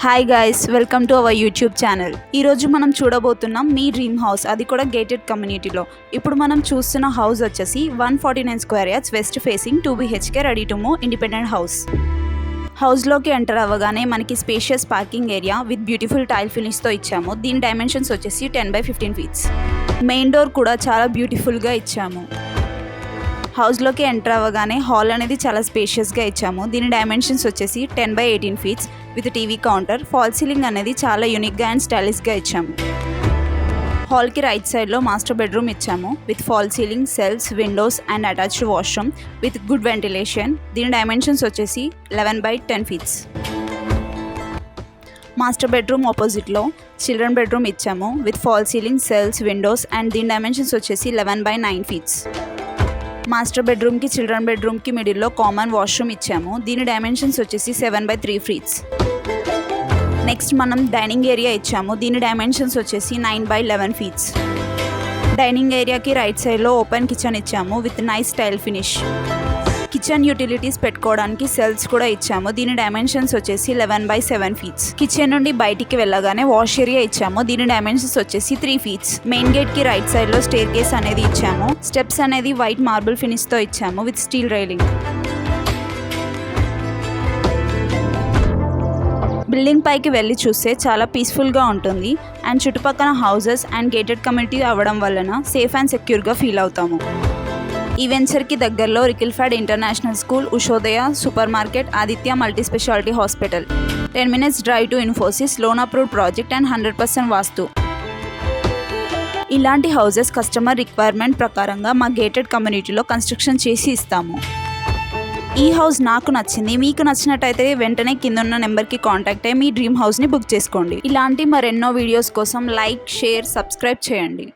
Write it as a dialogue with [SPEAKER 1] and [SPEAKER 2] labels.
[SPEAKER 1] Hi guys, welcome to our YouTube channel. ఈరోజు మనం చూడబోతున్నాం మీ డ్రీమ్ హౌస్, అది కూడా గేటెడ్ కమ్యూనిటీలో. ఇప్పుడు మనం చూస్తున్న హౌస్ వచ్చేసి 149 square yards west facing 2 BHK ready to move independent house. హౌస్లోకి ఎంటర్ అవ్వగానే మనకి spacious parking area with beautiful tile ఫినిష్తో ఇచ్చాము. దీని డైమెన్షన్స్ వచ్చేసి 10x15 ఫీట్స్. మెయిన్ డోర్ కూడా చాలా బ్యూటిఫుల్గా ఇచ్చాము. హౌస్లోకి ఎంటర్ అవ్వగానే హాల్ అనేది చాలా స్పేషియస్గా ఇచ్చాము. దీని డైమెన్షన్స్ వచ్చేసి 10x18 feets with TV counter. Fall ceiling అనేది చాలా యూనిక్గా అండ్ స్టైలిష్గా ఇచ్చాము. హాల్కి రైట్ సైడ్లో మాస్టర్ బెడ్రూమ్ ఇచ్చాము with fall ceiling, shelves, windows and attached washroom with good ventilation. దీని డైమెన్షన్స్ వచ్చేసి 11x10 ఫీట్స్. మాస్టర్ బెడ్రూమ్ ఆపోజిట్లో చిల్డ్రన్ బెడ్రూమ్ ఇచ్చాము with fall ceiling, shelves, windows and దీని డైమెన్షన్స్ వచ్చేసి 11x9 ఫీట్స్. మాస్టర్ బెడ్రూమ్కి children బెడ్రూమ్కి మిడిల్లో కామన్ వాష్రూమ్ ఇచ్చాము. దీని డైమెన్షన్స్ వచ్చేసి 7x3 ఫీట్స్. నెక్స్ట్ మనం డైనింగ్ ఏరియా ఇచ్చాము. దీని డైమెన్షన్స్ వచ్చేసి 9x11 ఫీట్స్. డైనింగ్ ఏరియాకి రైట్ సైడ్లో ఓపెన్ కిచెన్ ఇచ్చాము with nice style finish. Kitchen utilities పెట్టుకోవడానికి సెల్స్ కూడా ఇచ్చాము. దీని డైమెన్షన్స్ వచ్చేసి 11x7 ఫీట్స్. కిచెన్ నుండి బయటికి వెళ్ళగానే వాష్ ఏరియా ఇచ్చాము. దీని డైమెన్షన్స్ వచ్చేసి 3 ఫీట్స్. మెయిన్ గేట్ కి రైట్ సైడ్ లో స్టేర్ కేస్ అనేది ఇచ్చాము. స్టెప్స్ అనేది వైట్ మార్బుల్ ఫినిష్ తో ఇచ్చాము విత్ స్టీల్ రైలింగ్. బిల్డింగ్ పైకి వెళ్ళి చూస్తే చాలా పీస్ఫుల్గా ఉంటుంది అండ్ చుట్టుపక్కల హౌసెస్ అండ్ గేటెడ్ కమ్యూనిటీ అవ్వడం వలన సేఫ్ అండ్ సెక్యూర్గా ఫీల్ అవుతాము. ఈ వెంచర్కి దగ్గరలో రికిల్ఫ్యాడ్ international school, Ushodaya super market, Aditya multi speciality hospital, 10 minutes drive to Infosys, loan approved project and 100% vastu. ఇలాంటి హౌసెస్ కస్టమర్ రిక్వైర్మెంట్ ప్రకారంగా మా గేటెడ్ కమ్యూనిటీలో కన్స్ట్రక్షన్ చేసి ఇస్తాము. ఈ హౌస్ నాకు నచ్చింది, మీకు నచ్చినట్టయితే వెంటనే కింద నెంబర్కి కాంటాక్ట్ అయ్యి మీ డ్రీమ్ హౌస్ని బుక్ చేసుకోండి. ఇలాంటి మరెన్నో వీడియోస్ కోసం లైక్, షేర్, సబ్స్క్రైబ్ చేయండి.